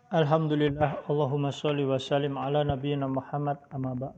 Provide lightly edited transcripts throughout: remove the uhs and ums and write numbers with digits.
Alhamdulillah, Allahumma sholli wa sallim ala nabiyyina Muhammad amma ba'd.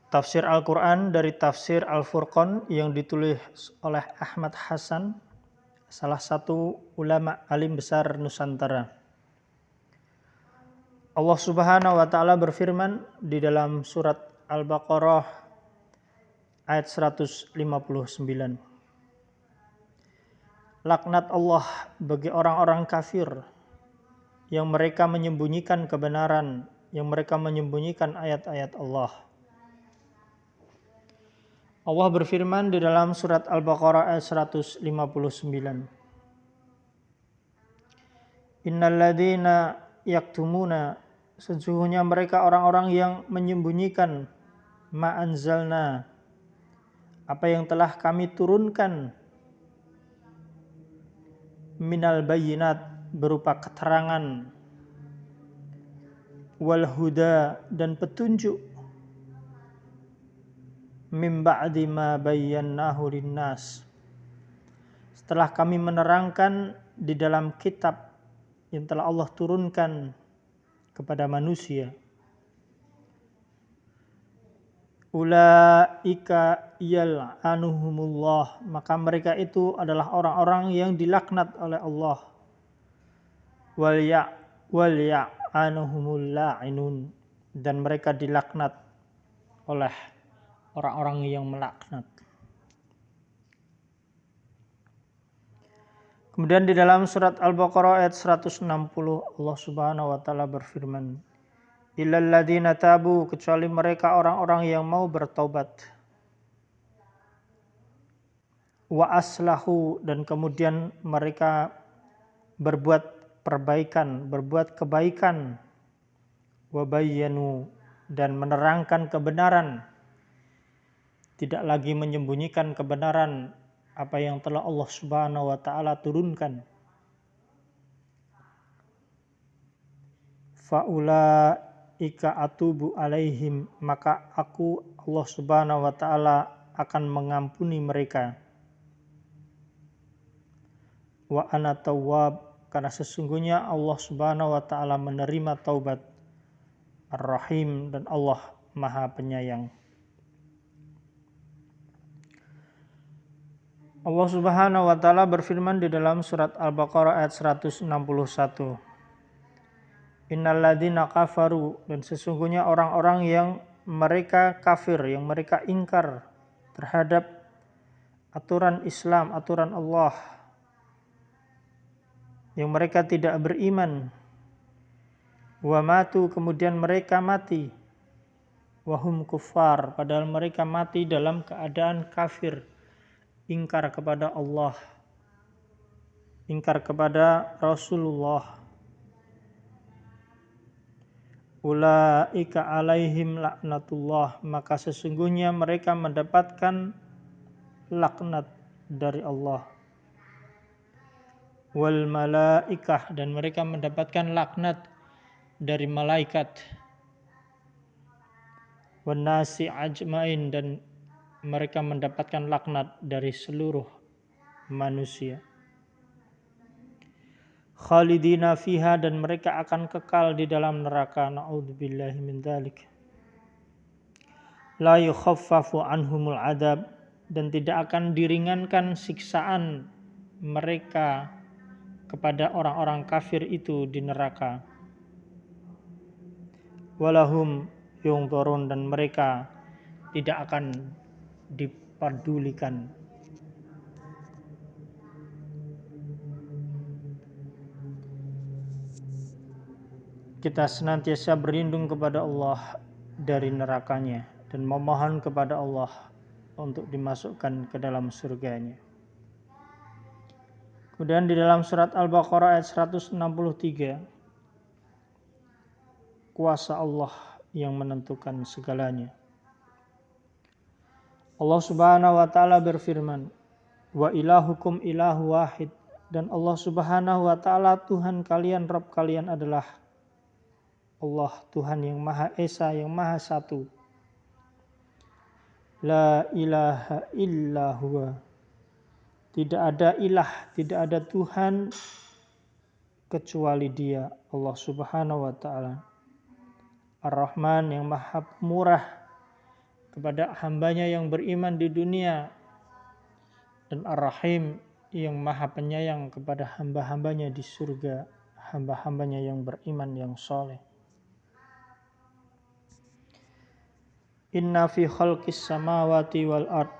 Tafsir Al-Quran dari Tafsir Al-Furqan yang ditulis oleh Ahmad Hasan, salah satu ulama alim besar Nusantara. Allah Subhanahu wa Ta'ala berfirman di dalam surat Al-Baqarah ayat 159. Laknat Allah bagi orang-orang kafir yang mereka menyembunyikan kebenaran, yang mereka menyembunyikan ayat-ayat Allah. Allah berfirman di dalam surat Al-Baqarah ayat 159. Innal ladzina yaktumuna, sesungguhnya mereka orang-orang yang menyembunyikan ma anzalna, apa yang telah kami turunkan, minal bayyinat, berupa keterangan, wal huda, dan petunjuk, mim ba'di ma bayyannahu linnas, setelah kami menerangkan di dalam kitab yang telah Allah turunkan kepada manusia. Ulaika yal'anuhumullah, maka mereka itu adalah orang-orang yang dilaknat oleh Allah. Wal ya'anuhumul la'inun, dan mereka dilaknat oleh orang-orang yang melaknat. Kemudian di dalam surat Al-Baqarah ayat 160 Allah Subhanahu wa Ta'ala berfirman, illal ladzina tabu, kecuali mereka orang-orang yang mau bertaubat, wa aslahu, dan kemudian mereka berbuat perbaikan, berbuat kebaikan, wa bayyanu, dan menerangkan kebenaran, tidak lagi menyembunyikan kebenaran apa yang telah Allah Subhanahu wa Ta'ala turunkan. Faulaika atubu alaihim, maka aku Allah Subhanahu wa Ta'ala akan mengampuni mereka. Wa ana tawwab, karena sesungguhnya Allah Subhanahu wa Ta'ala menerima taubat. Ar-Rahim, dan Allah Maha Penyayang. Allah Subhanahu wa Ta'ala berfirman di dalam surat Al-Baqarah ayat 161. Innal ladzina kafaru, dan sesungguhnya orang-orang yang mereka kafir, yang mereka ingkar terhadap aturan Islam, aturan Allah, yang mereka tidak beriman, wa matu, kemudian mereka mati, wahum kuffar, padahal mereka mati dalam keadaan kafir, ingkar kepada Allah, ingkar kepada Rasulullah. Ulaika alaihim laknatullah, maka sesungguhnya mereka mendapatkan laknat dari Allah. Wal malaikah, dan mereka mendapatkan laknat dari malaikat. Wan nasi ajmain, dan mereka mendapatkan laknat dari seluruh manusia. Khalidina fiha, dan mereka akan kekal di dalam neraka. Na'udzubillahi min dzalik. La yukhaffafu anhumul adab, dan tidak akan diringankan siksaan mereka kepada orang-orang kafir itu di neraka. Walahum yungdharun, dan mereka tidak akan dipedulikan. Kita senantiasa berlindung kepada Allah dari nerakanya dan memohon kepada Allah untuk dimasukkan ke dalam surganya. Kemudian di dalam surat Al-Baqarah ayat 163, kuasa Allah yang menentukan segalanya. Allah Subhanahu wa Ta'ala berfirman, wa ilahukum ilahu wahid, dan Allah Subhanahu wa Ta'ala Tuhan kalian, Rabb kalian adalah Allah, Tuhan yang Maha Esa, yang Maha Satu. La ilaha illa huwa, tidak ada ilah, tidak ada Tuhan kecuali Dia, Allah Subhanahu wa taala. Ar-Rahman yang Maha Murah kepada hambanya yang beriman di dunia, dan Ar-Rahim yang Maha Penyayang kepada hamba-hambanya di surga, hamba-hambanya yang beriman yang soleh. Inna fi khalqis samawati wal ard,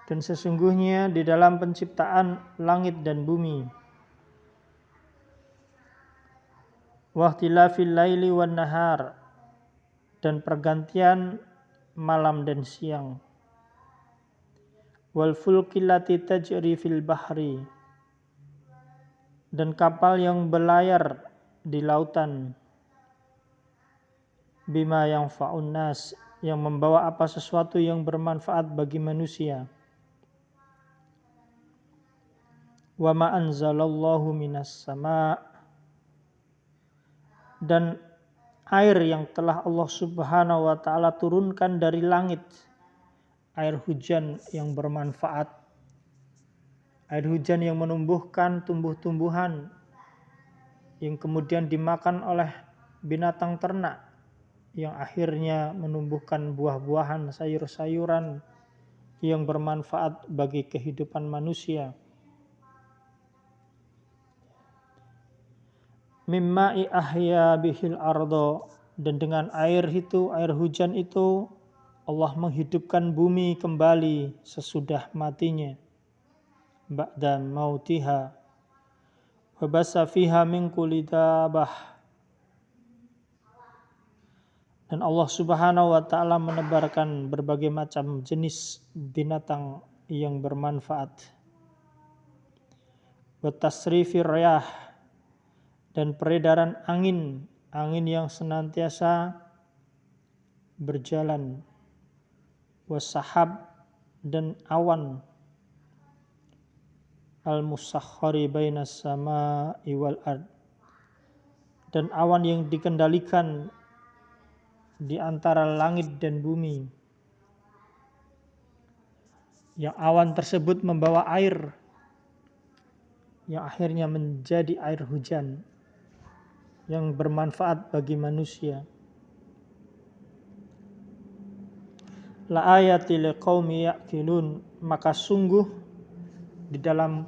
dan sesungguhnya di dalam penciptaan langit dan bumi, wahtilafil laili wan nahar, dan pergantian malam dan siang, wal fulki lati tajri fil bahri, dan kapal yang berlayar di lautan, bima yang fa'un nas, yang membawa apa sesuatu yang bermanfaat bagi manusia, wa ma anzalallahu minas sama', dan air yang telah Allah Subhanahu wa taala turunkan dari langit, air hujan yang bermanfaat, air hujan yang menumbuhkan tumbuh-tumbuhan yang kemudian dimakan oleh binatang ternak, yang akhirnya menumbuhkan buah-buahan, sayur-sayuran yang bermanfaat bagi kehidupan manusia. Mimma'i ahya bihil ardo, dan dengan air itu, air hujan itu, Allah menghidupkan bumi kembali sesudah matinya, ba'da mautiha, wa basa fiha min kulli dabah, dan Allah Subhanahu wa taala menebarkan berbagai macam jenis binatang yang bermanfaat. Wa tasrifir riyah, dan peredaran angin, angin yang senantiasa berjalan, wasahab, dan awan, al-musakhkhari bainas sama'i wal ard, dan awan yang dikendalikan di antara langit dan bumi, yang awan tersebut membawa air yang akhirnya menjadi air hujan yang bermanfaat bagi manusia. La ayati liqaumi ya'qilun, maka sungguh di dalam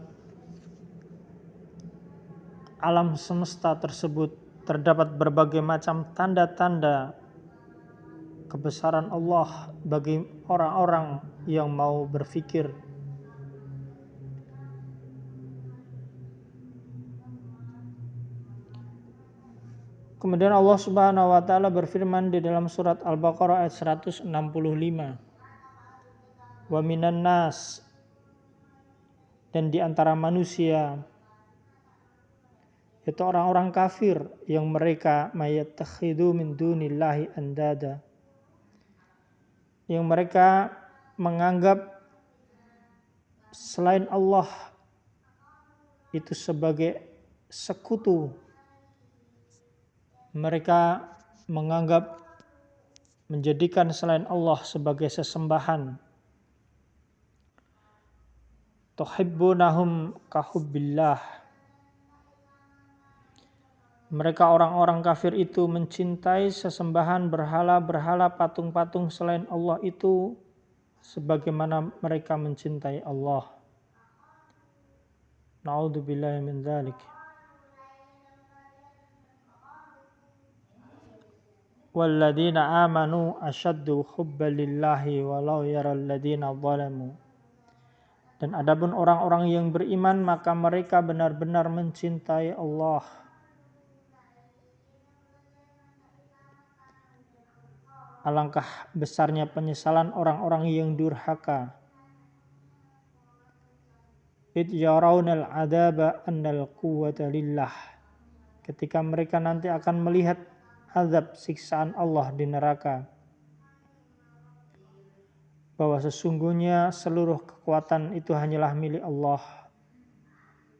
alam semesta tersebut terdapat berbagai macam tanda-tanda kebesaran Allah bagi orang-orang yang mau berfikir. Kemudian Allah Subhanahu wa taala berfirman di dalam surat Al-Baqarah ayat 165. Wa minan nas, dan di antara manusia, itu orang-orang kafir yang mereka mayattakhidhu min dunillahi andada, yang mereka menganggap selain Allah itu sebagai sekutu. Mereka menganggap menjadikan selain Allah sebagai sesembahan. Tuhibbunahum kahubbillah, mereka orang-orang kafir itu mencintai sesembahan berhala-berhala, patung-patung selain Allah itu sebagaimana mereka mencintai Allah. Na'udzubillahi min dzalik. Walladzina amanu asyaddu hubban lillahi walau yaral ladzina zalamu, dan adapun orang-orang yang beriman maka mereka benar-benar mencintai Allah. Alangkah besarnya penyesalan orang-orang yang durhaka. Id yarawnal adzaba annal quwwata lillah, ketika mereka nanti akan melihat azab siksaan Allah di neraka, bahwa sesungguhnya seluruh kekuatan itu hanyalah milik Allah.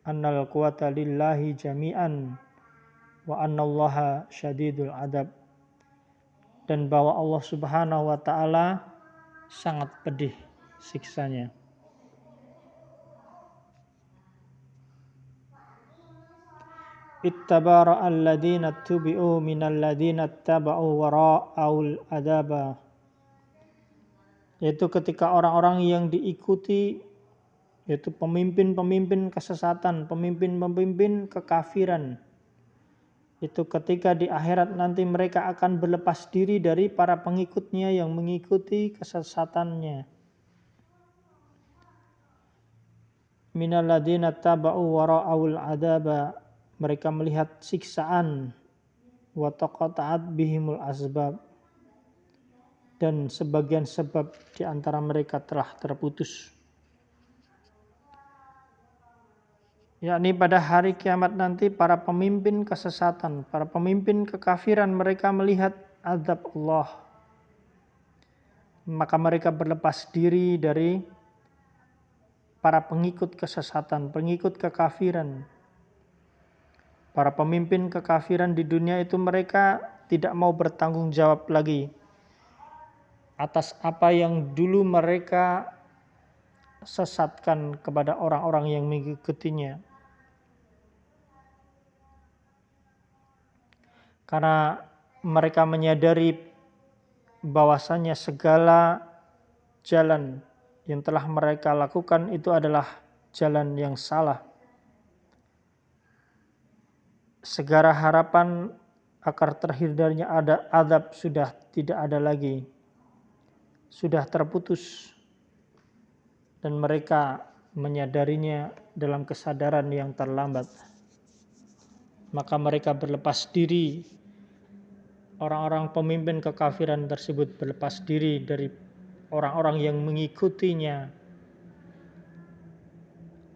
Annal quwwata lillahi jami'an wa annallaha syadidul adab, dan bahwa Allah Subhanahu wa taala sangat pedih siksanya. ittabara alladhina tubi'u minal ladhina taba'u wara'aul adaba, yaitu ketika orang-orang yang diikuti, yaitu pemimpin-pemimpin kesesatan, pemimpin-pemimpin kekafiran, itu ketika di akhirat nanti mereka akan berlepas diri dari para pengikutnya yang mengikuti kesesatannya. Minal ladhina taba'u wara'aul adaba, mereka melihat siksaan, wa taqata'at bihimul asbab, dan sebagian sebab di antara mereka telah terputus. Yakni pada hari kiamat nanti para pemimpin kesesatan, para pemimpin kekafiran, mereka melihat azab Allah. Maka mereka berlepas diri dari para pengikut kesesatan, pengikut kekafiran. Para pemimpin kekafiran di dunia itu mereka tidak mau bertanggung jawab lagi atas apa yang dulu mereka sesatkan kepada orang-orang yang mengikutinya. Karena mereka menyadari bahwasannya segala jalan yang telah mereka lakukan itu adalah jalan yang salah. Segala harapan akan terhindarnya ada azab sudah tidak ada lagi, sudah terputus, dan mereka menyadarinya dalam kesadaran yang terlambat. Maka mereka berlepas diri, orang-orang pemimpin kekafiran tersebut berlepas diri dari orang-orang yang mengikutinya.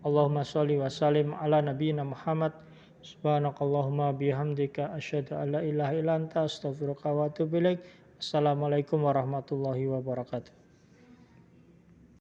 Allahumma sholli wa sallim ala nabiyyina Muhammad. Subhanakallahumma bihamdika asyhadu an la ilaha illa anta astaghfiruka wa atubu ilaik. Assalamualaikum warahmatullahi wabarakatuh.